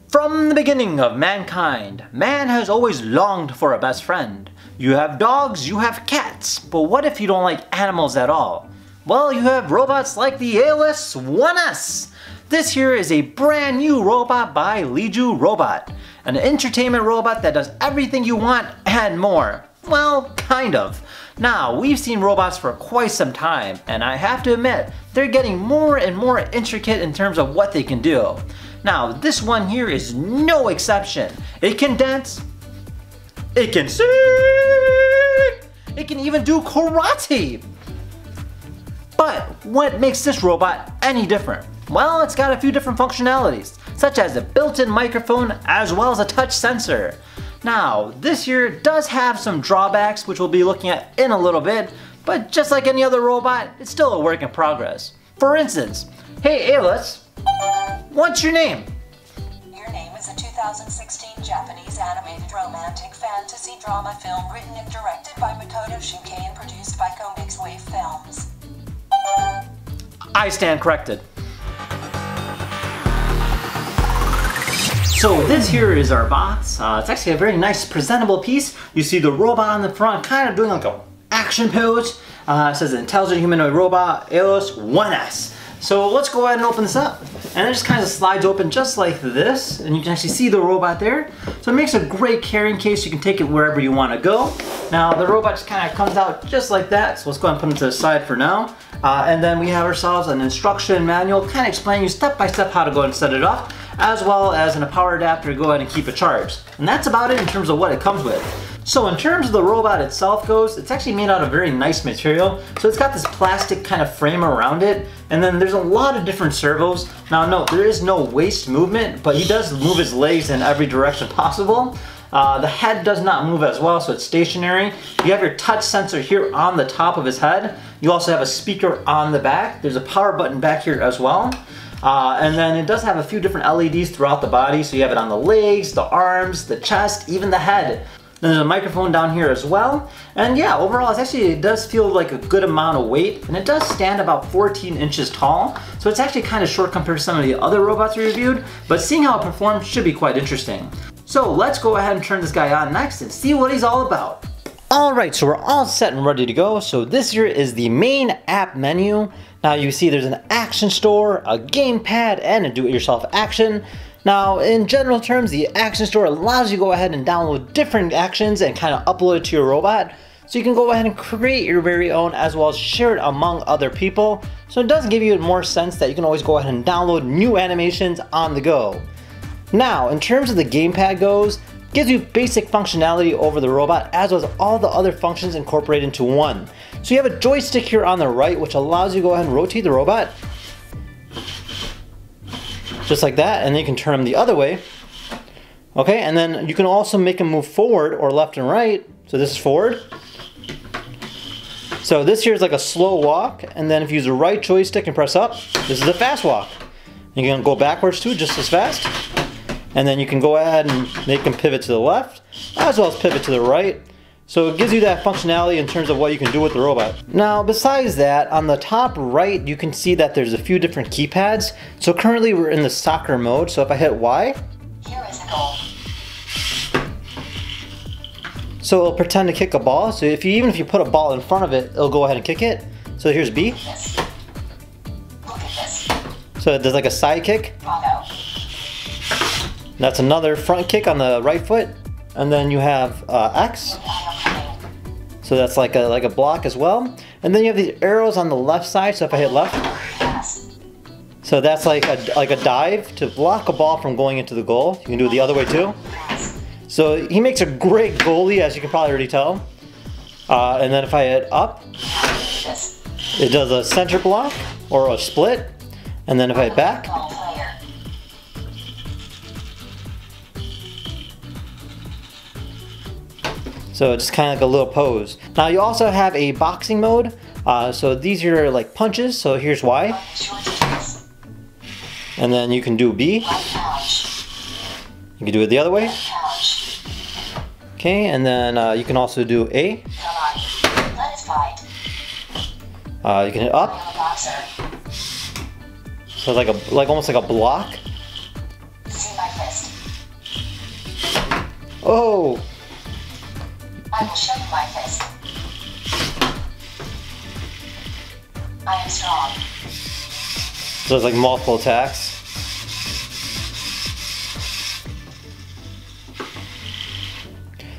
From the beginning of mankind, man has always longed for a best friend. You have dogs, you have cats, but what if you don't like animals at all? Well, you have robots like the AELOS 1S. This here is a brand new robot by Leju Robot, an entertainment robot that does everything you want and more. Well, kind of. Now, we've seen robots for quite some time, and I have to admit, they're getting more and more intricate in terms of what they can do. Now, this one here is no exception. It can dance, it can sing, it can even do karate. But what makes this robot any different? Well, it's got a few different functionalities, such as a built-in microphone as well as a touch sensor. Now, this here does have some drawbacks, which we'll be looking at in a little bit, but just like any other robot, it's still a work in progress. For instance, hey AELOS, what's your name? Your Name is a 2016 Japanese animated romantic fantasy drama film written and directed by Makoto Shinkai and produced by Comics Wave Films. I stand corrected. So this here is our box. It's actually a very nice presentable piece. You see the robot on the front kind of doing like an action pose. It says intelligent humanoid robot AELOS 1S. So let's go ahead and open this up. And it just kind of slides open just like this, and you can actually see the robot there. So it makes a great carrying case. You can take it wherever you want to go. Now the robot just kind of comes out just like that. So let's go ahead and put it to the side for now. And then we have ourselves an instruction manual kind of explaining you step by step how to go and set it up, as well as a power adapter to go ahead and keep it charged. And that's about it in terms of what it comes with. So in terms of the robot itself goes, it's actually made out of very nice material. So it's got this plastic kind of frame around it, and then there's a lot of different servos. Now note, there is no waist movement, but he does move his legs in every direction possible. The head does not move as well, so it's stationary. You have your touch sensor here on the top of his head. You also have a speaker on the back. There's a power button back here as well. And then it does have a few different LEDs throughout the body, so you have it on the legs, the arms, the chest, even the head. Then there's a microphone down here as well. And yeah, overall it does feel like a good amount of weight, and it does stand about 14 inches tall. So it's actually kind of short compared to some of the other robots we reviewed, but seeing how it performs should be quite interesting. So let's go ahead and turn this guy on next and see what he's all about. Alright, so we're all set and ready to go. So this here is the main app menu. Now you see there's an action store, a gamepad, and a do-it-yourself action. Now, in general terms, the action store allows you to go ahead and download different actions and kind of upload it to your robot. So you can go ahead and create your very own as well as share it among other people. So it does give you more sense that you can always go ahead and download new animations on the go. Now, in terms of the gamepad goes, gives you basic functionality over the robot as well as all the other functions incorporated into one. So you have a joystick here on the right which allows you to go ahead and rotate the robot. Just like that, and then you can turn them the other way. Okay, and then you can also make them move forward or left and right. So this is forward. So this here is like a slow walk, and then if you use the right joystick and press up, this is a fast walk. You can go backwards too, just as fast. And then you can go ahead and make them pivot to the left, as well as pivot to the right. So it gives you that functionality in terms of what you can do with the robot. Now, besides that, on the top right, you can see that there's a few different keypads. So currently we're in the soccer mode. So if I hit Y, Here is a goal. so it'll pretend to kick a ball. So even if you put a ball in front of it, it'll go ahead and kick it. So here's B. Look at this. So there's like a side kick. Bravo. That's another front kick on the right foot. And then you have X. So that's like a block as well. And then you have these arrows on the left side. So if I hit left, so that's like a dive to block a ball from going into the goal. You can do it the other way too. So he makes a great goalie, as you can probably already tell. And then if I hit up, it does a center block or a split. And then if I hit back, so it's kind of like a little pose. Now you also have a boxing mode. So these are like punches. So here's Y. And then you can do B. You can do it the other way. Okay, and then you can also do A. You can hit up. So it's like almost like a block. See my fist. Oh! I will show you my fist. I am strong. So it's like multiple attacks.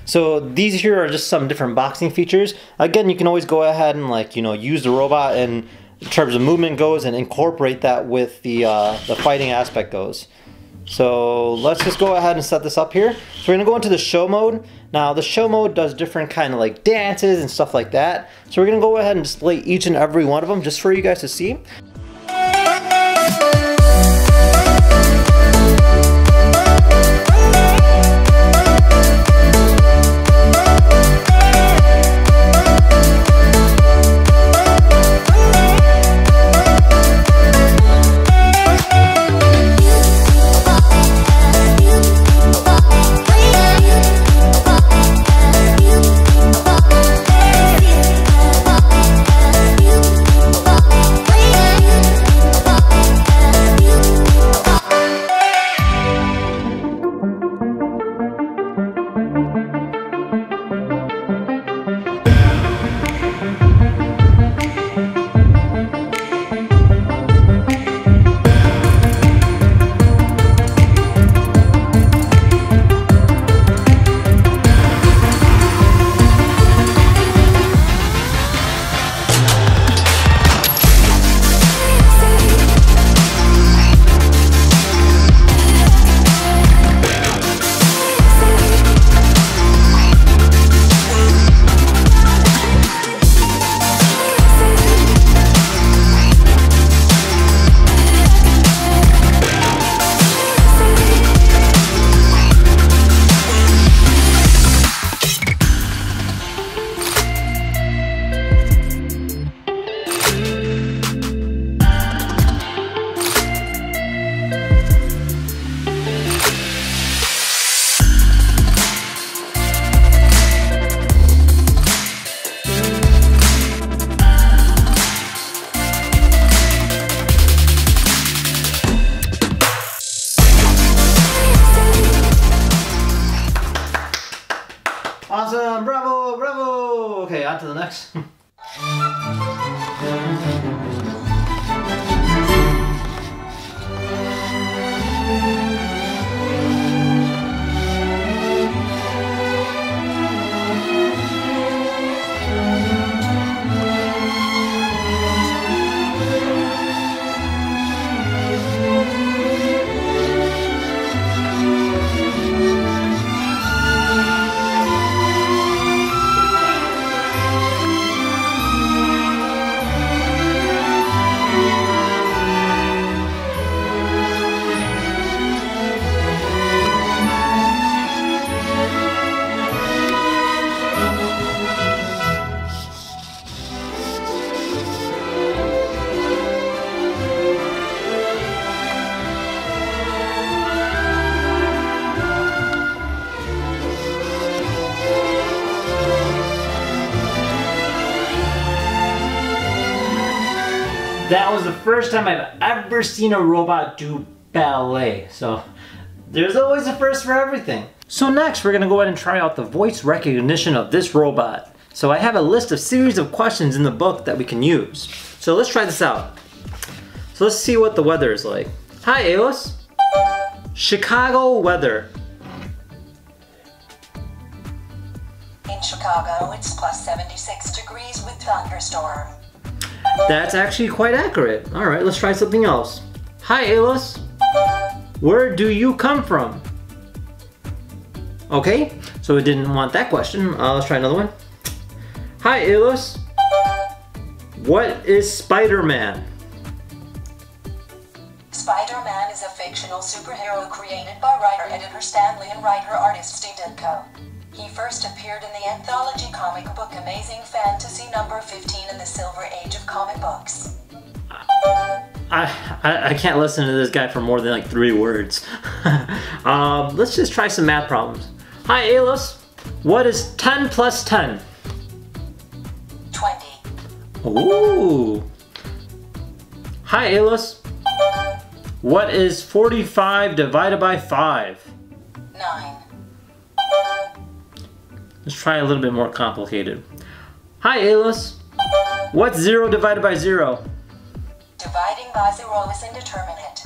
So these here are just some different boxing features. Again, you can always go ahead and, like, you know, use the robot in terms of movement goes and incorporate that with the fighting aspect goes. So let's just go ahead and set this up here. So we're gonna go into the show mode. Now the show mode does different kind of like dances and stuff like that. So we're gonna go ahead and display each and every one of them just for you guys to see. Awesome, bravo, bravo. Okay, on to the next. That was the first time I've ever seen a robot do ballet. So there's always a first for everything. So next we're gonna go ahead and try out the voice recognition of this robot. So I have a list of series of questions in the book that we can use. So let's try this out. So let's see what the weather is like. Hi AELOS. Chicago weather. In Chicago, it's plus 76 degrees with thunderstorm. That's actually quite accurate. All right, let's try something else. Hi AELOS. Where do you come from? Okay, so we didn't want that question. Let's try another one. Hi AELOS. What is Spider-Man? Spider-Man is a fictional superhero created by writer-editor Stan Lee and writer-artist Steve Ditko. He first appeared in the anthology comic book Amazing Fantasy number 15 in the Silver Age of comic books. I can't listen to this guy for more than like 3 words. Let's just try some math problems. Hi AELOS. What is 10 plus 10? 20. Ooh. Hi AELOS. What is 45 divided by 5? 9. Let's try a little bit more complicated. Hi, AELOS. What's 0 divided by 0? Dividing by 0 is indeterminate.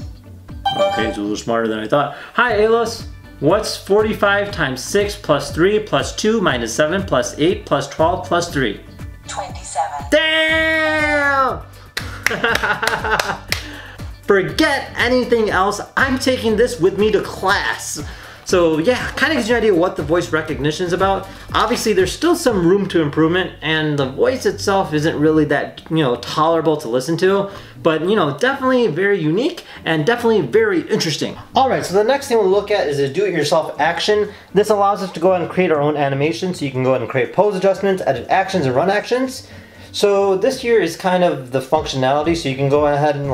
Okay, it's a little smarter than I thought. Hi, AELOS. What's 45 times 6 plus 3 plus 2 minus 7 plus 8 plus 12 plus 3? 27. Damn! Forget anything else. I'm taking this with me to class. So yeah, kind of gives you an idea what the voice recognition is about. Obviously, there's still some room to improvement, and the voice itself isn't really that, tolerable to listen to. But, definitely very unique and definitely very interesting. All right, so the next thing we'll look at is a do-it-yourself action. This allows us to go ahead and create our own animation, so you can go ahead and create pose adjustments, edit actions, and run actions. So this here is kind of the functionality, so you can go ahead and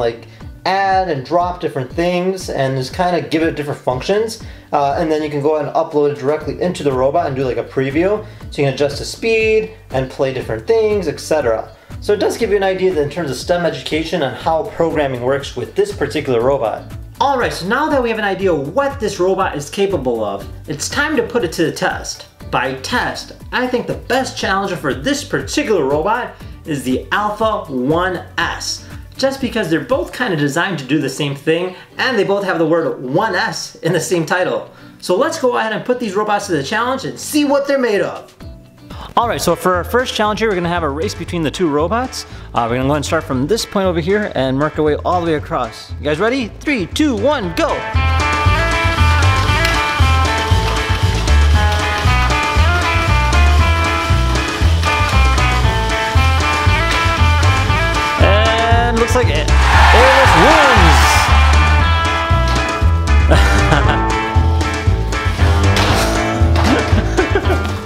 add and drop different things and just kind of give it different functions, and then you can go ahead and upload it directly into the robot and do a preview, so you can adjust the speed and play different things, etc. So it does give you an idea that in terms of STEM education and how programming works with this particular robot. Alright, so now that we have an idea what this robot is capable of, it's time to put it to the test. By test, I think the best challenger for this particular robot is the Alpha 1S. Just because they're both kind of designed to do the same thing, and they both have the word 1S in the same title. So let's go ahead and put these robots to the challenge and see what they're made of. Alright, so for our first challenge here, we're going to have a race between the two robots. We're going to go ahead and start from this point over here and work our way all the way across. You guys ready? 3, 2, 1, go! Looks like AELOS wins!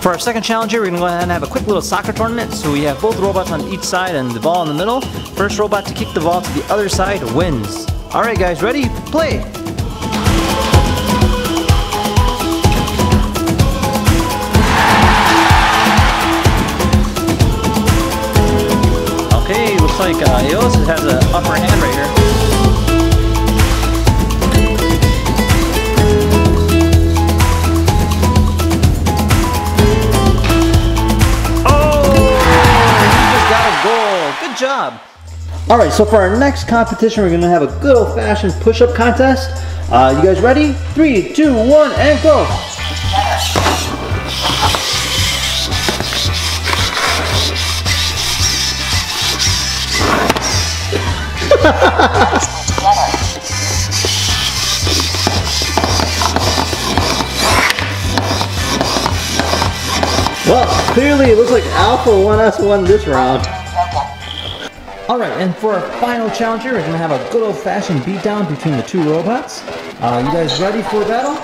For our second challenge here, we're going to go ahead and have a quick little soccer tournament. So we have both robots on each side and the ball in the middle. First robot to kick the ball to the other side wins. Alright guys, ready? Play! Okay, looks like AELOS has an upper hand right here. Oh! He just got a goal. Good job. Alright, so for our next competition, we're going to have a good old-fashioned push-up contest. You guys ready? 3, 2, 1, and go! Well, clearly it looks like Alpha 1S won this round. Alright, and for our final challenge here, we're going to have a good old-fashioned beatdown between the two robots. You guys ready for a battle?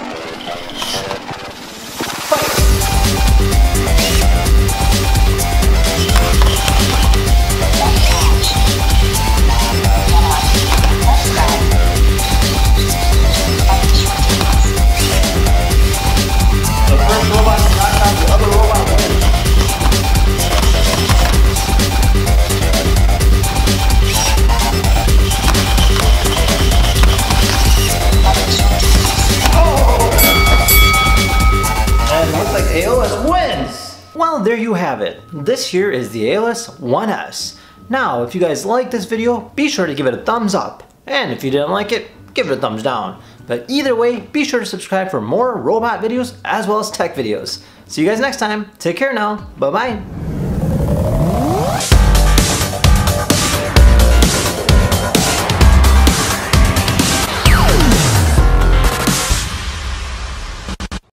Well, there you have it. This here is the AELOS 1S. Now, if you guys like this video, be sure to give it a thumbs up. And if you didn't like it, give it a thumbs down. But either way, be sure to subscribe for more robot videos as well as tech videos. See you guys next time. Take care now. Bye-bye.